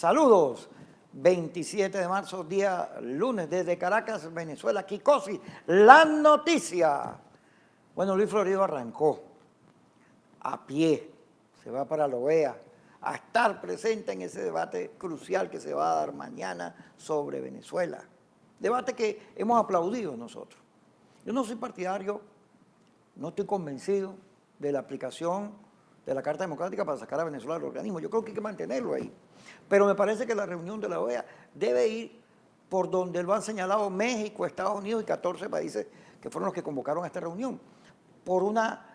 Saludos. 27 de marzo, día lunes, desde Caracas, Venezuela. Kikosi, la noticia. Bueno, Luis Florido arrancó a pie, se va para la OEA, a estar presente en ese debate crucial que se va a dar mañana sobre Venezuela. Debate que hemos aplaudido nosotros. Yo no soy partidario, no estoy convencido de la aplicación de la Carta Democrática para sacar a Venezuela del organismo. Yo creo que hay que mantenerlo ahí. Pero me parece que la reunión de la OEA debe ir por donde lo han señalado México, Estados Unidos y 14 países que fueron los que convocaron a esta reunión, por una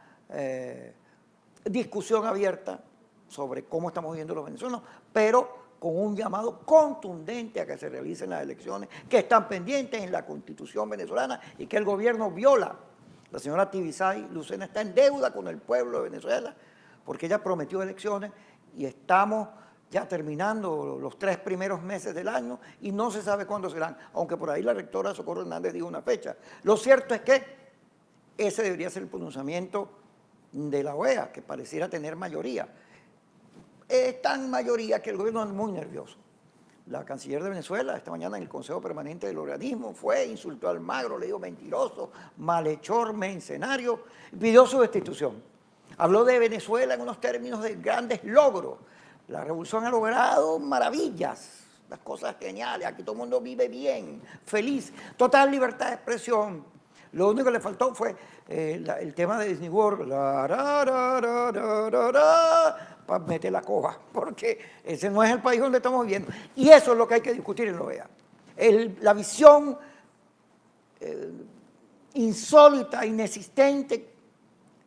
discusión abierta sobre cómo estamos viviendo los venezolanos, pero con un llamado contundente a que se realicen las elecciones que están pendientes en la Constitución venezolana y que el gobierno viola. La señora Tibisay Lucena está en deuda con el pueblo de Venezuela porque ella prometió elecciones y estamos ya terminando los 3 primeros meses del año y no se sabe cuándo serán, aunque por ahí la rectora Socorro Hernández dijo una fecha. Lo cierto es que ese debería ser el pronunciamiento de la OEA, que pareciera tener mayoría. Es tan mayoría que el gobierno es muy nervioso. La canciller de Venezuela esta mañana en el Consejo Permanente del Organismo insultó a Almagro, le dijo mentiroso, malhechor, mercenario, pidió su destitución. Habló de Venezuela en unos términos de grandes logros. La revolución ha logrado maravillas, las cosas geniales, aquí todo el mundo vive bien, feliz, total libertad de expresión. Lo único que le faltó fue el tema de Disney World, para meter la coja, porque ese no es el país donde estamos viviendo. Y eso es lo que hay que discutir en la OEA. La visión insólita, inexistente,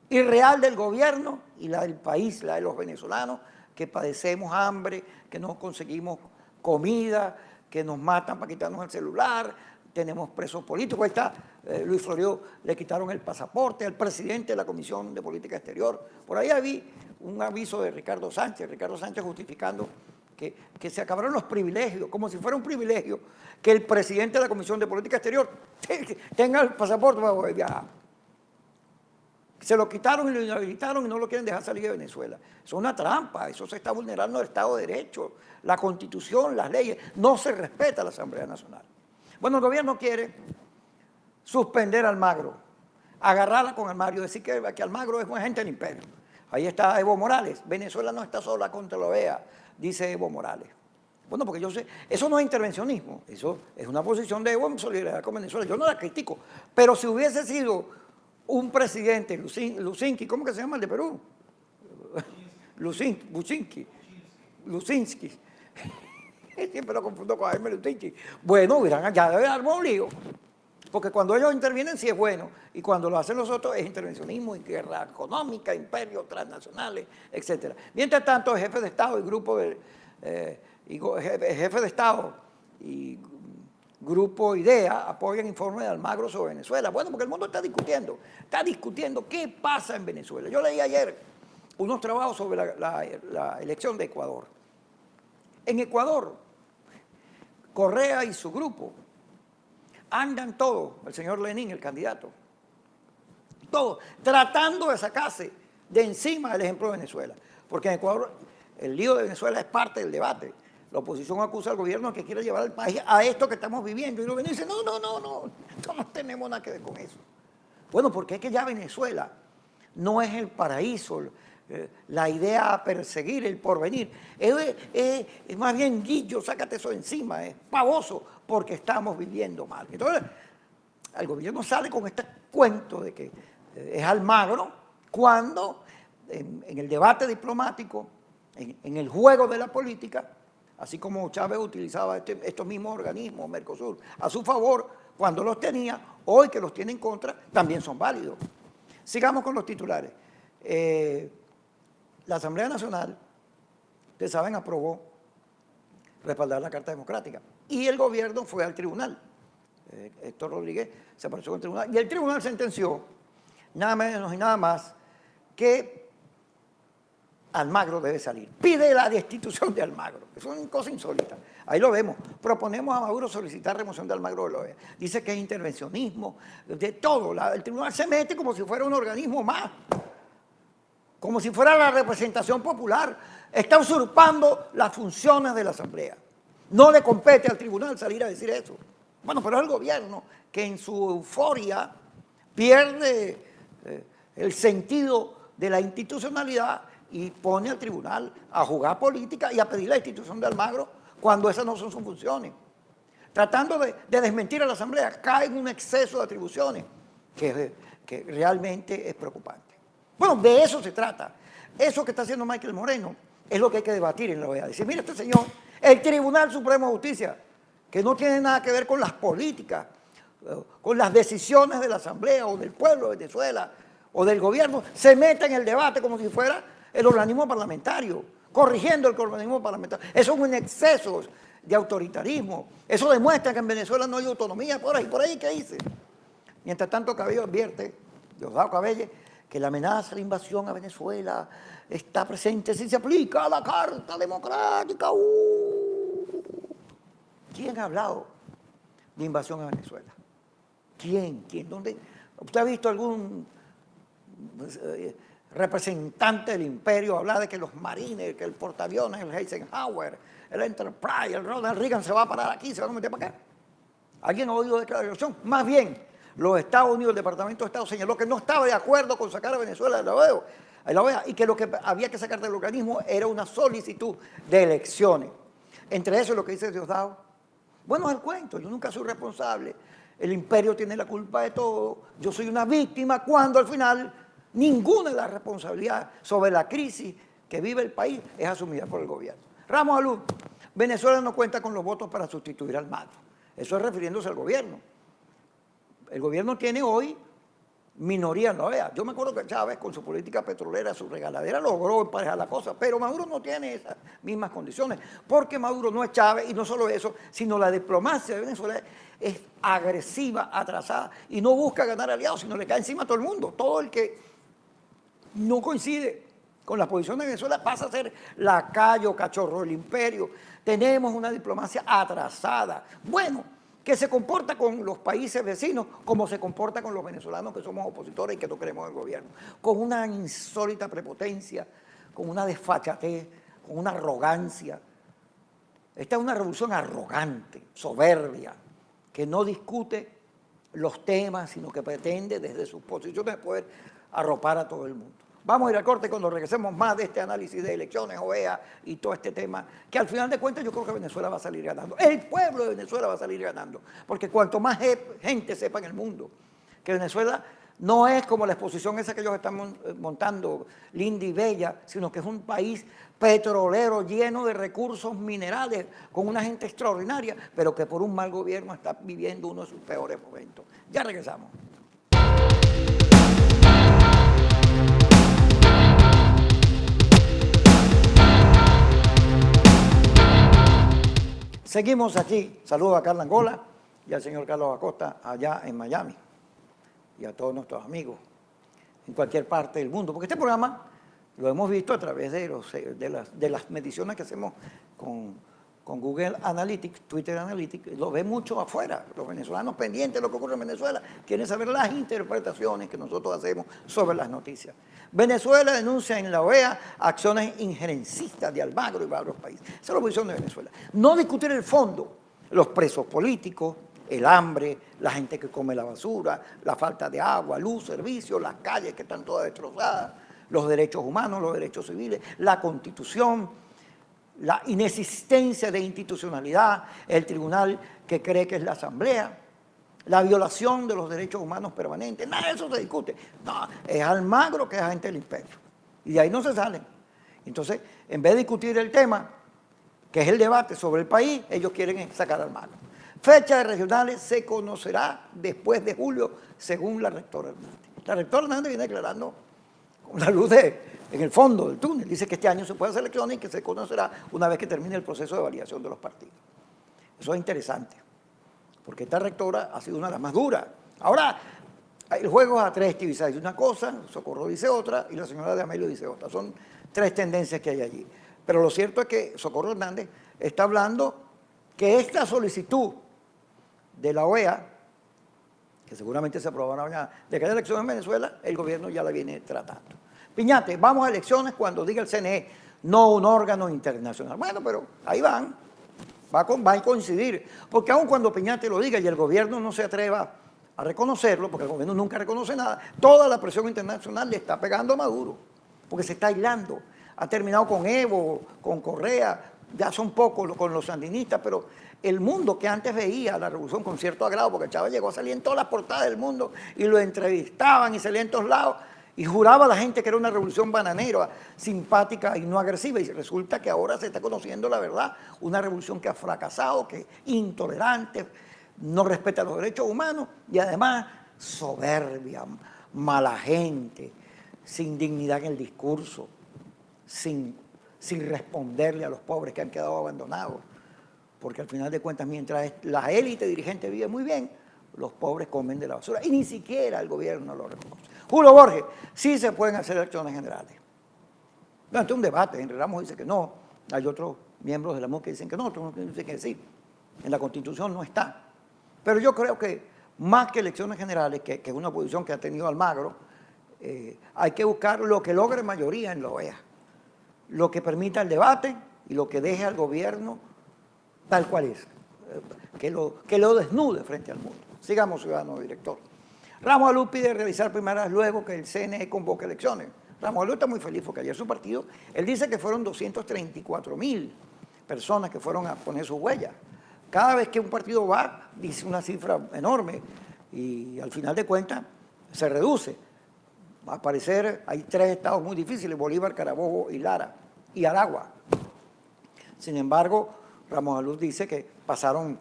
irreal del gobierno y la del país, la de los venezolanos, que padecemos hambre, que no conseguimos comida, que nos matan para quitarnos el celular, tenemos presos políticos. Ahí está Luis Florido, le quitaron el pasaporte al presidente de la Comisión de Política Exterior. Por ahí vi un aviso de Ricardo Sánchez justificando que se acabaron los privilegios, como si fuera un privilegio que el presidente de la Comisión de Política Exterior tenga el pasaporte para poder viajar. Se lo quitaron y lo inhabilitaron y no lo quieren dejar salir de Venezuela. Eso es una trampa, eso se está vulnerando el Estado de Derecho, la Constitución, las leyes. No se respeta la Asamblea Nacional. Bueno, el gobierno quiere suspender a Almagro, agarrarla con Almagro, decir que Almagro es un agente del imperio. Ahí está Evo Morales. Venezuela no está sola contra la OEA, dice Evo Morales. Bueno, porque yo sé, eso no es intervencionismo, eso es una posición de Evo en solidaridad con Venezuela. Yo no la critico, pero si hubiese sido un presidente, Lusinski, ¿cómo que se llama el de Perú? Lusinski. Siempre lo confundo con Jaime Lusinski. Bueno, hubieran ya debe dar un lío. Porque cuando ellos intervienen sí es bueno, y cuando lo hacen los otros es intervencionismo y guerra económica, imperios transnacionales, etc. Mientras tanto, el jefe de Estado y jefe de Estado y Grupo IDEA apoyan informe de Almagro sobre Venezuela. Bueno, porque el mundo está discutiendo qué pasa en Venezuela. Yo leí ayer unos trabajos sobre la elección de Ecuador. En Ecuador, Correa y su grupo andan todos, el señor Lenin, el candidato, todos tratando de sacarse de encima el ejemplo de Venezuela. Porque en Ecuador el lío de Venezuela es parte del debate. La oposición acusa al gobierno que quiere llevar al país a esto que estamos viviendo. Y los venezolanos dicen, no tenemos nada que ver con eso. Bueno, porque es que ya Venezuela no es el paraíso, la idea a perseguir, el porvenir. Es más bien, Guillo, sácate eso encima, es pavoso, porque estamos viviendo mal. Entonces, el gobierno sale con este cuento de que es Almagro, cuando en el debate diplomático, en el juego de la política, así como Chávez utilizaba estos mismos organismos, Mercosur, a su favor, cuando los tenía, hoy que los tiene en contra, también son válidos. Sigamos con los titulares. La Asamblea Nacional, ustedes saben, aprobó respaldar la Carta Democrática. Y el gobierno fue al tribunal. Héctor Rodríguez se apareció en el tribunal. Y el tribunal sentenció, nada menos y nada más, que Almagro debe salir. Pide la destitución de Almagro. Es una cosa insólita. Ahí lo vemos. Proponemos a Maduro solicitar remoción de Almagro de la OEA. Dice que es intervencionismo, de todo. El tribunal se mete como si fuera un organismo más. como si fuera la representación popular, está usurpando las funciones de la Asamblea. No le compete al tribunal salir a decir eso. Bueno, pero es el gobierno que en su euforia pierde el sentido de la institucionalidad y pone al tribunal a jugar política y a pedir la institución de Almagro cuando esas no son sus funciones. Tratando de desmentir a la Asamblea, cae en un exceso de atribuciones que realmente es preocupante. Bueno, de eso se trata. Eso que está haciendo Michael Moreno es lo que hay que debatir en la OEA. Decir, mire este señor, el Tribunal Supremo de Justicia, que no tiene nada que ver con las políticas, con las decisiones de la Asamblea o del pueblo de Venezuela o del gobierno, se mete en el debate como si fuera el organismo parlamentario, corrigiendo el organismo parlamentario. Eso es un exceso de autoritarismo. Eso demuestra que en Venezuela no hay autonomía. Por ahí, ¿qué dice? Mientras tanto, Cabello advierte, Diosdado Cabello, que la amenaza de invasión a Venezuela está presente si se aplica la Carta Democrática. ¿Quién ha hablado de invasión a Venezuela? ¿Quién? ¿Dónde? ¿Usted ha visto algún representante del imperio hablar de que los marines, que el portaaviones, el Eisenhower, el Enterprise, el Ronald Reagan se va a parar aquí, se va a meter para acá? ¿Alguien ha oído declaración? Más bien, los Estados Unidos, el Departamento de Estado señaló que no estaba de acuerdo con sacar a Venezuela de la OEA y que lo que había que sacar del organismo era una solicitud de elecciones. Entre eso es lo que dice Diosdado. Bueno, es el cuento, yo nunca soy responsable, el imperio tiene la culpa de todo, yo soy una víctima cuando al final ninguna de las responsabilidades sobre la crisis que vive el país es asumida por el gobierno. Ramos Alud, Venezuela no cuenta con los votos para sustituir al Almagro. Eso es refiriéndose al gobierno. El gobierno tiene hoy minoría en la OEA. Yo me acuerdo que Chávez, con su política petrolera, su regaladera, logró emparejar la cosa, pero Maduro no tiene esas mismas condiciones, porque Maduro no es Chávez, y no solo eso, sino la diplomacia de Venezuela es agresiva, atrasada, y no busca ganar aliados, sino le cae encima a todo el mundo. Todo el que no coincide con la posición de Venezuela pasa a ser lacayo, cachorro del imperio. Tenemos una diplomacia atrasada. Bueno, que se comporta con los países vecinos como se comporta con los venezolanos que somos opositores y que no queremos el gobierno, con una insólita prepotencia, con una desfachatez, con una arrogancia. Esta es una revolución arrogante, soberbia, que no discute los temas, sino que pretende desde sus posiciones de poder arropar a todo el mundo. Vamos a ir al corte cuando regresemos más de este análisis de elecciones, OEA y todo este tema, que al final de cuentas yo creo que Venezuela va a salir ganando. El pueblo de Venezuela va a salir ganando, porque cuanto más gente sepa en el mundo que Venezuela no es como la exposición esa que ellos están montando, linda y bella, sino que es un país petrolero lleno de recursos minerales, con una gente extraordinaria, pero que por un mal gobierno está viviendo uno de sus peores momentos. Ya regresamos. Seguimos aquí. Saludos a Carla Angola y al señor Carlos Acosta allá en Miami y a todos nuestros amigos en cualquier parte del mundo. Porque este programa lo hemos visto a través de las mediciones que hacemos con Google Analytics, Twitter Analytics. Lo ve mucho afuera. Los venezolanos pendientes de lo que ocurre en Venezuela quieren saber las interpretaciones que nosotros hacemos sobre las noticias. Venezuela denuncia en la OEA acciones injerencistas de Almagro y varios países. Esa es la posición de Venezuela. No discutir el fondo, los presos políticos, el hambre, la gente que come la basura, la falta de agua, luz, servicios, las calles que están todas destrozadas, los derechos humanos, los derechos civiles, la Constitución, la inexistencia de institucionalidad, el tribunal que cree que es la Asamblea, la violación de los derechos humanos permanentes, nada de eso se discute. No, es Almagro que es agente del imperio. Y de ahí no se salen. Entonces, en vez de discutir el tema, que es el debate sobre el país, ellos quieren sacar a Almagro. Fecha de regionales se conocerá después de julio, según la rectora Hernández. La rectora Hernández viene declarando con la luz en el fondo del túnel. Dice que este año se puede hacer elecciones y que se conocerá una vez que termine el proceso de validación de los partidos. Eso es interesante, porque esta rectora ha sido una de las más duras. Ahora, el juego es a tres. Tibisay dice una cosa, Socorro dice otra y la señora de Amelio dice otra. Son tres tendencias que hay allí. Pero lo cierto es que Socorro Hernández está hablando que esta solicitud de la OEA, que seguramente se aprobará mañana, de que haya elecciones en Venezuela, el gobierno ya la viene tratando. Piñate, vamos a elecciones cuando diga el CNE, no un órgano internacional. Bueno, pero ahí van, va a coincidir, porque aun cuando Piñate lo diga y el gobierno no se atreva a reconocerlo, porque el gobierno nunca reconoce nada, toda la presión internacional le está pegando a Maduro, porque se está aislando. Ha terminado con Evo, con Correa, ya son pocos con los sandinistas, pero el mundo que antes veía la revolución con cierto agrado, porque Chávez llegó a salir en todas las portadas del mundo y lo entrevistaban y salía en todos lados, y juraba a la gente que era una revolución bananera, simpática y no agresiva, y resulta que ahora se está conociendo la verdad, una revolución que ha fracasado, que es intolerante, no respeta los derechos humanos y además soberbia, mala gente, sin dignidad en el discurso, sin responderle a los pobres que han quedado abandonados, porque al final de cuentas, mientras la élite dirigente vive muy bien, los pobres comen de la basura y ni siquiera el gobierno lo reconoce. Julio Borges, sí se pueden hacer elecciones generales. Durante un debate, Henry Ramos dice que no, hay otros miembros de la MUC que dicen que no, otros dicen que sí. En la Constitución no está. Pero yo creo que más que elecciones generales, que es una posición que ha tenido Almagro, hay que buscar lo que logre mayoría en la OEA, lo que permita el debate y lo que deje al gobierno tal cual es, que lo desnude frente al mundo. Sigamos, ciudadano director. Ramos Alud pide realizar primeras luego que el CNE convoque elecciones. Ramos Alud está muy feliz porque ayer su partido, él dice que fueron 234.000 personas que fueron a poner sus huellas. Cada vez que un partido va, dice una cifra enorme y al final de cuentas se reduce. Al parecer hay 3 estados muy difíciles, Bolívar, Carabobo y Lara, y Aragua. Sin embargo, Ramos Alud dice que pasaron,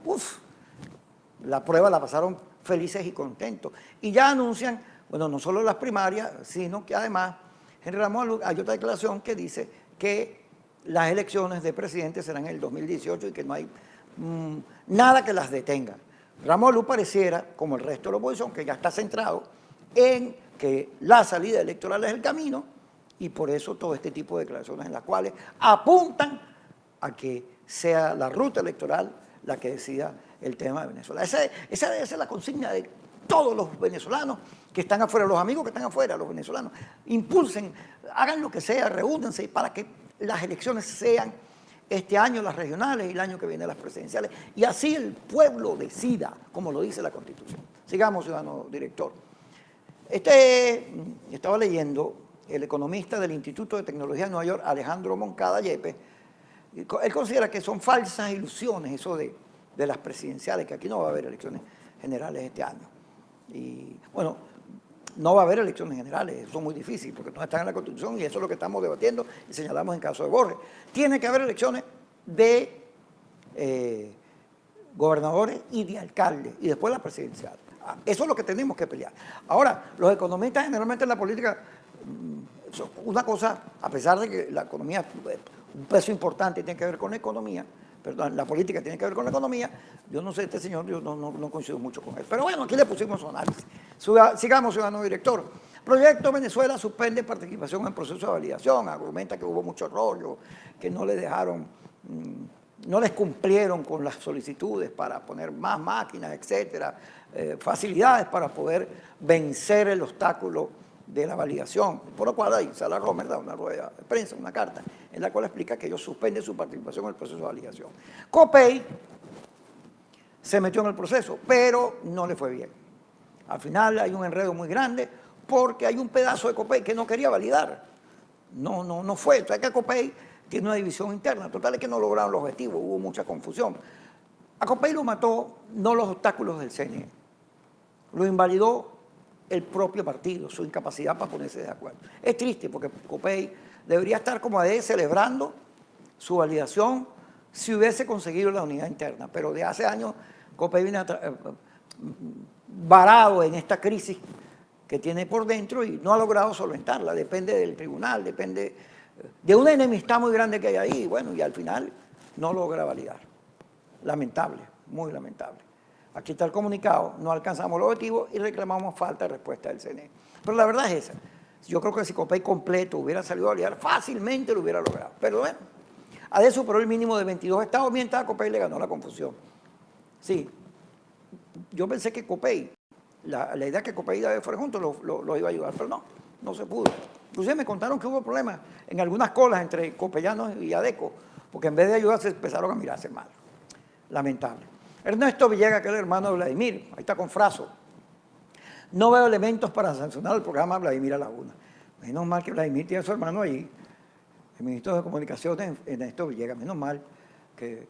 la prueba la pasaron felices y contentos. Y ya anuncian, bueno, no solo las primarias, sino que además, Henry Ramos Alud, hay otra declaración que dice que las elecciones de presidente serán en el 2018 y que no hay nada que las detenga. Ramos Alud pareciera, como el resto de la oposición, que ya está centrado en que la salida electoral es el camino y por eso todo este tipo de declaraciones en las cuales apuntan a que sea la ruta electoral la que decida el tema de Venezuela. Esa debe ser la consigna de todos los venezolanos que están afuera, los amigos que están afuera, los venezolanos. Impulsen, hagan lo que sea, reúnanse para que las elecciones sean este año las regionales y el año que viene las presidenciales. Y así el pueblo decida, como lo dice la Constitución. Sigamos, ciudadano director. Estaba leyendo el economista del Instituto de Tecnología de Nueva York, Alejandro Moncada Yepes. Él considera que son falsas ilusiones eso de las presidenciales, que aquí no va a haber elecciones generales este año. Y bueno, no va a haber elecciones generales, eso es muy difícil porque no están en la Constitución y eso es lo que estamos debatiendo y señalamos en caso de Borges. Tiene que haber elecciones de gobernadores y de alcaldes y después la presidencial. Eso es lo que tenemos que pelear. Ahora, los economistas generalmente en la política, una cosa, a pesar de que la economía, un peso importante tiene que ver con la economía, perdón, la política tiene que ver con la economía, yo no sé, este señor, yo no coincido mucho con él. Pero bueno, aquí le pusimos su análisis. Sigamos, ciudadano director. Proyecto Venezuela suspende participación en proceso de validación, argumenta que hubo mucho rollo, que no le dejaron, no les cumplieron con las solicitudes para poner más máquinas, etcétera, facilidades para poder vencer el obstáculo de la validación. Por lo cual ahí Sala Romer da una rueda de prensa, una carta, en la cual explica que ellos suspenden su participación en el proceso de validación. COPEI se metió en el proceso, pero no le fue bien. Al final hay un enredo muy grande porque hay un pedazo de COPEI que no quería validar. No fue. Entonces que COPEI tiene una división interna. Total es que no lograron los objetivos, hubo mucha confusión. A COPEI lo mató no los obstáculos del CNE, lo invalidó el propio partido, su incapacidad para ponerse de acuerdo. Es triste porque COPEI debería estar como AD celebrando su validación si hubiese conseguido la unidad interna, pero de hace años COPEI viene varado en esta crisis que tiene por dentro y no ha logrado solventarla, depende del tribunal, depende de una enemistad muy grande que hay ahí, bueno, y al final no logra validar. Lamentable, muy lamentable. Aquí está el comunicado, no alcanzamos el objetivo y reclamamos falta de respuesta del CNE. Pero la verdad es esa. Yo creo que si COPEI completo hubiera salido a validar, fácilmente lo hubiera logrado. Pero bueno, AD superó el mínimo de 22 estados, mientras a COPEI le ganó la confusión. Sí, yo pensé que COPEI, la idea que COPEI y AD fueran juntos lo iba a ayudar, pero no se pudo. Inclusive me contaron que hubo problemas en algunas colas entre Copellanos y Adeco, porque en vez de ayudarse empezaron a mirarse mal. Lamentable. Ernesto Villegas, que es el hermano de Vladimir, ahí está con Fraso. No veo elementos para sancionar el programa Vladimir a la Una. Menos mal que Vladimir tiene a su hermano allí, el ministro de Comunicaciones, Ernesto Villegas. Menos mal que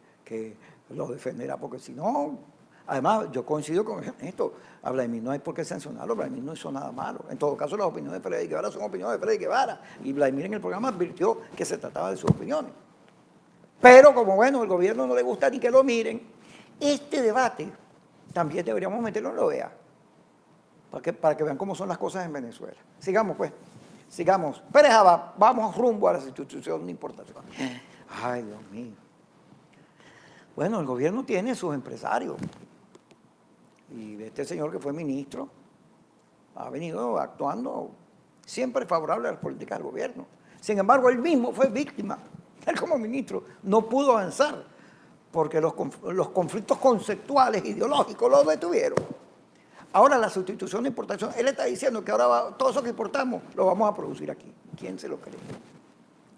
lo defenderá, porque si no, además yo coincido con esto, a Vladimir no hay por qué sancionarlo, Vladimir no hizo nada malo. En todo caso, las opiniones de Freddy Guevara son opiniones de Freddy Guevara, y Vladimir en el programa advirtió que se trataba de sus opiniones. Pero como bueno, el gobierno no le gusta ni que lo miren, este debate también deberíamos meterlo en la OEA, para que vean cómo son las cosas en Venezuela. Sigamos pues, sigamos. Pérez Abad, vamos rumbo a la sustitución de importación. Ay, Dios mío. Bueno, el gobierno tiene sus empresarios. Y este señor que fue ministro ha venido actuando siempre favorable a las políticas del gobierno. Sin embargo, él mismo fue víctima. Él como ministro no pudo avanzar porque los conflictos conceptuales, ideológicos, lo detuvieron. Ahora la sustitución de importación, él está diciendo que ahora todo eso que importamos lo vamos a producir aquí. ¿Quién se lo cree?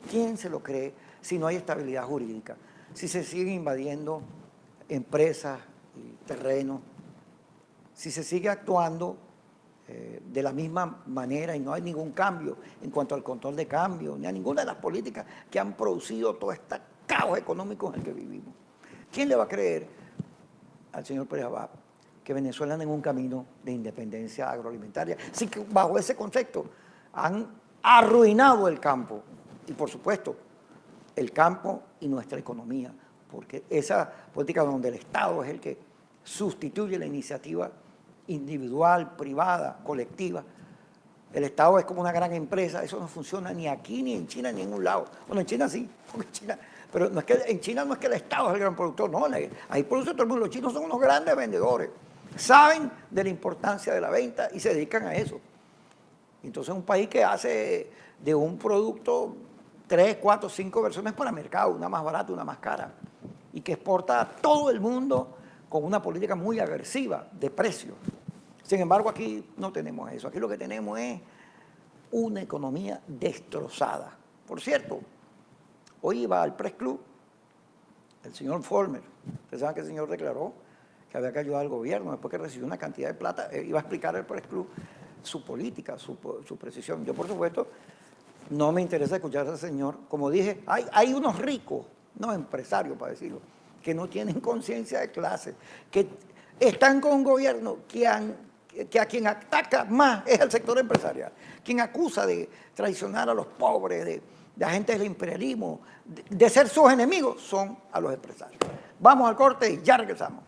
¿Quién se lo cree si no hay estabilidad jurídica? Si se siguen invadiendo empresas y terrenos, si se sigue actuando de la misma manera y no hay ningún cambio en cuanto al control de cambio, ni a ninguna de las políticas que han producido todo este caos económico en el que vivimos. ¿Quién le va a creer al señor Pérez Abad que Venezuela anda en un camino de independencia agroalimentaria? Así que bajo ese concepto han arruinado el campo y por supuesto el campo y nuestra economía, porque esa política donde el Estado es el que sustituye la iniciativa individual, privada, colectiva. El Estado es como una gran empresa, eso no funciona ni aquí, ni en China, ni en ningún lado. Bueno, en China sí, porque China, pero no es que, en China no es que el Estado es el gran productor, no, ahí produce todo el mundo. Los chinos son unos grandes vendedores, saben de la importancia de la venta y se dedican a eso. Entonces un país que hace de un producto 3, 4, 5 versiones para mercado, una más barata, una más cara, y que exporta a todo el mundo con una política muy agresiva de precios. Sin embargo, aquí no tenemos eso. Aquí lo que tenemos es una economía destrozada. Por cierto, hoy iba al Press Club el señor Follmer. Ustedes saben que el señor declaró que había que ayudar al gobierno después que recibió una cantidad de plata. Iba a explicar al Press Club su política, su precisión. Yo, por supuesto, no me interesa escuchar a ese señor. Como dije, hay unos ricos, no empresarios para decirlo, que no tienen conciencia de clase, que están con un gobierno que a quien ataca más es el sector empresarial, quien acusa de traicionar a los pobres, de agentes del imperialismo, de ser sus enemigos, son a los empresarios. Vamos al corte y ya regresamos.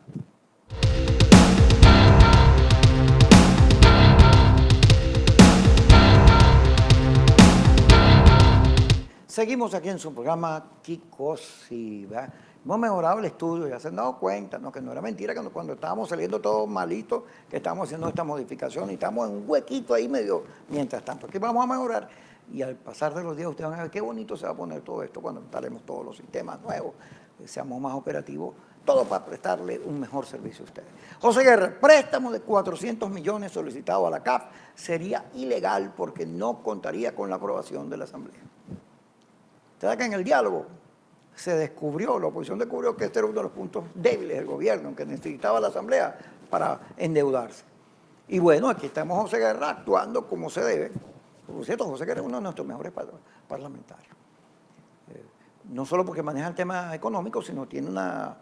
Seguimos aquí en su programa Kikosi, ¿verdad? Hemos mejorado el estudio, ya se han dado cuenta, ¿no? Que no era mentira, que cuando estábamos saliendo todos malitos, que estábamos haciendo esta modificación y estamos en un huequito ahí medio, mientras tanto. Aquí vamos a mejorar y al pasar de los días ustedes van a ver qué bonito se va a poner todo esto cuando instalemos todos los sistemas nuevos, seamos más operativos, todo para prestarle un mejor servicio a ustedes. José Guerra, préstamo de 400 millones solicitado a la CAF sería ilegal porque no contaría con la aprobación de la Asamblea. Ustedes que en el diálogo se descubrió, la oposición descubrió que este era uno de los puntos débiles del gobierno, que necesitaba la Asamblea para endeudarse. Y bueno, aquí estamos José Guerra actuando como se debe. Por cierto, José Guerra es uno de nuestros mejores parlamentarios. No solo porque maneja el tema económico, sino tiene una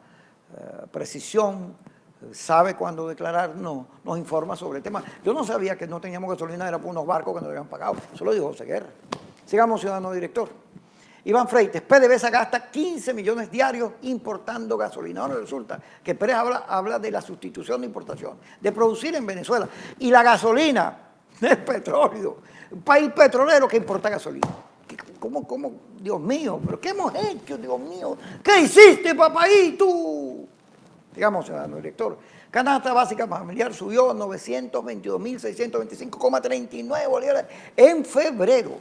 precisión, sabe cuándo declarar, nos informa sobre el tema. Yo no sabía que no teníamos gasolina, era por unos barcos que nos habían pagado. Eso lo dijo José Guerra. Sigamos, ciudadano director. Iván Freites, PDVSA gasta 15 millones diarios importando gasolina. Ahora resulta que Pérez habla de la sustitución de importación, de producir en Venezuela. Y la gasolina es petróleo, un país petrolero que importa gasolina. ¿Cómo? Dios mío, ¿pero qué hemos hecho, Dios mío? ¿Qué hiciste, papaíto? Digamos, ciudadano director, canasta básica familiar subió a 922.625,39 bolívares en febrero.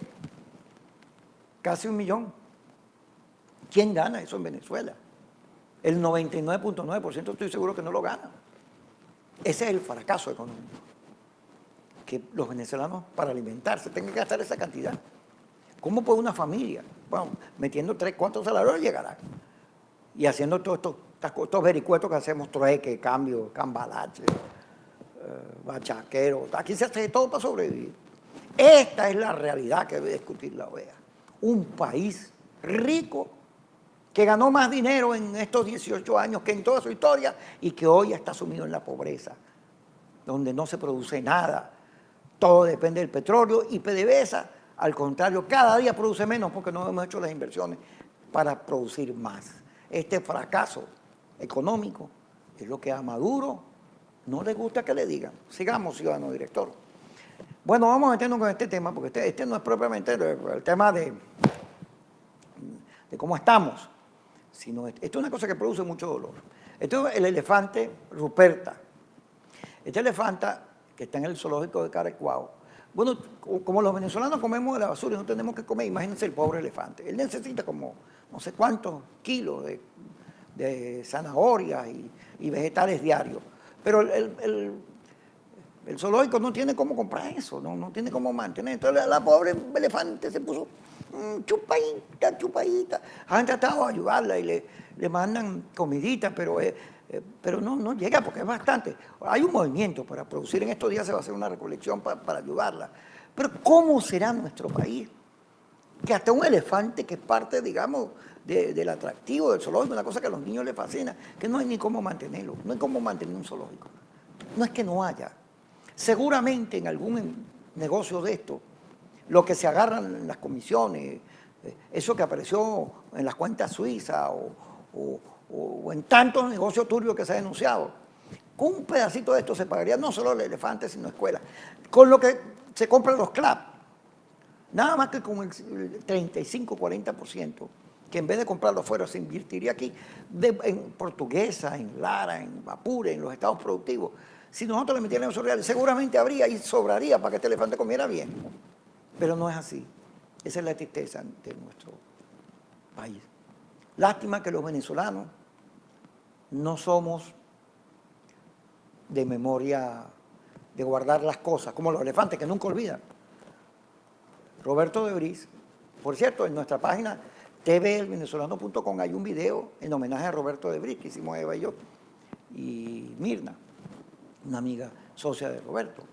Casi 1 millón. ¿Quién gana eso en Venezuela? El 99.9% estoy seguro que no lo gana. Ese es el fracaso económico. Que los venezolanos para alimentarse tengan que gastar esa cantidad. ¿Cómo puede una familia, bueno, metiendo 3, 4 salarios llegará? Y haciendo todos estos vericuetos que hacemos, trueque, cambio, cambalache, bachaquero. Aquí se hace todo para sobrevivir. Esta es la realidad que debe discutir la OEA. Un país rico que ganó más dinero en estos 18 años que en toda su historia y que hoy está sumido en la pobreza, donde no se produce nada. Todo depende del petróleo y PDVSA, al contrario, cada día produce menos porque no hemos hecho las inversiones para producir más. Este fracaso económico es lo que a Maduro no le gusta que le digan. Sigamos, ciudadano director. Bueno, vamos a meternos con este tema, porque este no es propiamente el tema de cómo estamos, sino esto es una cosa que produce mucho dolor. Esto es el elefante Ruperta. Este elefante que está en el zoológico de Caracuao. Bueno, como los venezolanos comemos de la basura y no tenemos que comer, imagínense el pobre elefante. Él necesita como no sé cuántos kilos de zanahorias y vegetales diarios. Pero el zoológico no tiene cómo comprar eso, no tiene cómo mantener. Entonces la pobre elefante se puso chupadita. Han tratado de ayudarla y le mandan comidita, pero no llega porque es bastante. Hay un movimiento para producir, en estos días se va a hacer una recolección para ayudarla. Pero ¿cómo será nuestro país? Que hasta un elefante que es parte, digamos, del atractivo del zoológico, una cosa que a los niños les fascina, que no hay ni cómo mantenerlo, no hay cómo mantener un zoológico. No es que no haya. Seguramente en algún negocio de esto, lo que se agarran en las comisiones, eso que apareció en las cuentas suizas o en tantos negocios turbios que se ha denunciado, con un pedacito de esto se pagaría no solo el elefante, sino escuelas. Con lo que se compran los clubs, nada más que con el 35-40%, que en vez de comprarlo afuera se invertiría aquí, en Portuguesa, en Lara, en Apure, en los estados productivos. Si nosotros le metiéramos esos reales, seguramente habría y sobraría para que este elefante comiera bien. Pero no es así. Esa es la tristeza de nuestro país. Lástima que los venezolanos no somos de memoria, de guardar las cosas, como los elefantes que nunca olvidan. Roberto de Briz, por cierto, en nuestra página tvvenezolano.com hay un video en homenaje a Roberto de Briz que hicimos Eva y yo, y Mirna, una amiga socia de Roberto.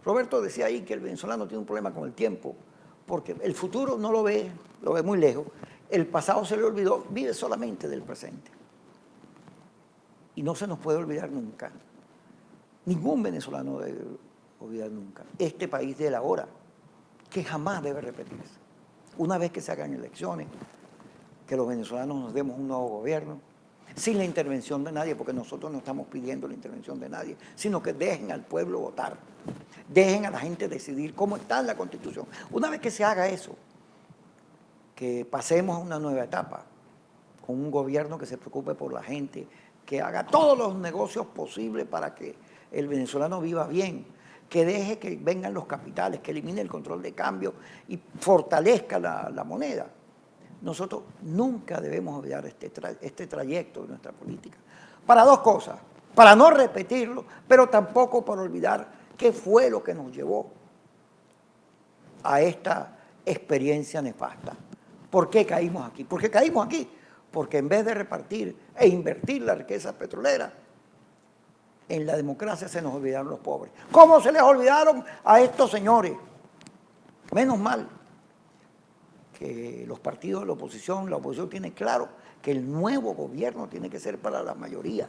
Roberto decía ahí que el venezolano tiene un problema con el tiempo, porque el futuro no lo ve muy lejos, el pasado se le olvidó, vive solamente del presente. Y no se nos puede olvidar nunca. Ningún venezolano debe olvidar nunca este país del ahora, que jamás debe repetirse. Una vez que se hagan elecciones, que los venezolanos nos demos un nuevo gobierno, sin la intervención de nadie, porque nosotros no estamos pidiendo la intervención de nadie, sino que dejen al pueblo votar, dejen a la gente decidir cómo está en la Constitución. Una vez que se haga eso, que pasemos a una nueva etapa, con un gobierno que se preocupe por la gente, que haga todos los negocios posibles para que el venezolano viva bien, que deje que vengan los capitales, que elimine el control de cambio y fortalezca la moneda. Nosotros nunca debemos olvidar este trayecto de nuestra política. Para dos cosas, para no repetirlo, pero tampoco para olvidar qué fue lo que nos llevó a esta experiencia nefasta. ¿Por qué caímos aquí? ¿Por qué caímos aquí? Porque en vez de repartir e invertir la riqueza petrolera, en la democracia se nos olvidaron los pobres. ¿Cómo se les olvidaron a estos señores? Menos mal que los partidos de la oposición tiene claro que el nuevo gobierno tiene que ser para las mayorías,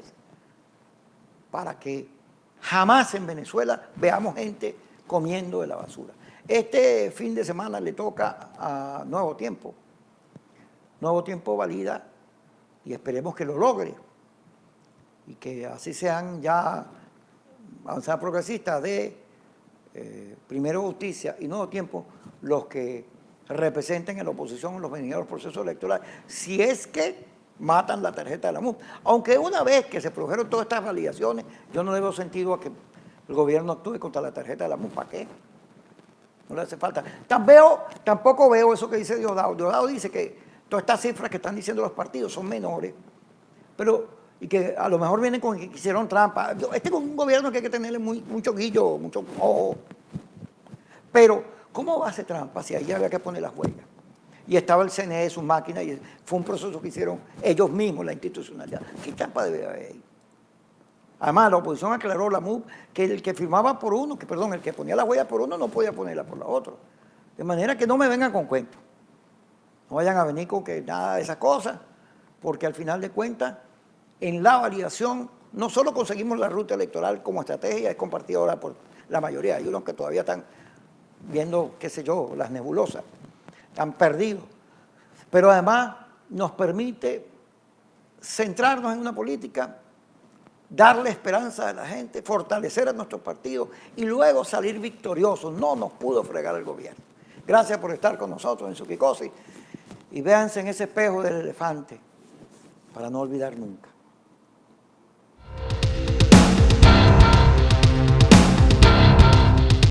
para que jamás en Venezuela veamos gente comiendo de la basura. Este fin de semana le toca a Nuevo Tiempo. Nuevo Tiempo valida y esperemos que lo logre y que así sean ya avanzadas progresistas de Primero Justicia y Nuevo Tiempo los que representen en la oposición en los venideros procesos electorales, si es que matan la tarjeta de la MUP. Aunque una vez que se produjeron todas estas validaciones, yo no le veo sentido a que el gobierno actúe contra la tarjeta de la MUP. ¿Para qué? No le hace falta. Tampoco veo eso que dice Diosdado. Diosdado dice que todas estas cifras que están diciendo los partidos son menores, y que a lo mejor vienen con que hicieron trampa. Este es un gobierno que hay que tenerle mucho mucho ojo. Pero ¿cómo va a hacer trampa si ahí había que poner las huellas? y estaba el CNE, sus máquinas, y fue un proceso que hicieron ellos mismos, la institucionalidad. ¿Qué trampa debe haber ahí? Además, la oposición aclaró, la MUP, que el que firmaba por uno, el que ponía la huella por uno no podía ponerla por la otra. De manera que no me vengan con cuentos. No vayan a venir con que nada de esas cosas, porque al final de cuentas, en la validación, no solo conseguimos la ruta electoral como estrategia, es compartida ahora por la mayoría. Hay unos que todavía están viendo, qué sé yo, las nebulosas, están perdidos. Pero además nos permite centrarnos en una política, darle esperanza a la gente, fortalecer a nuestros partidos y luego salir victoriosos. No nos pudo fregar el gobierno. Gracias por estar con nosotros en Suquicosi y véanse en ese espejo del elefante para no olvidar nunca.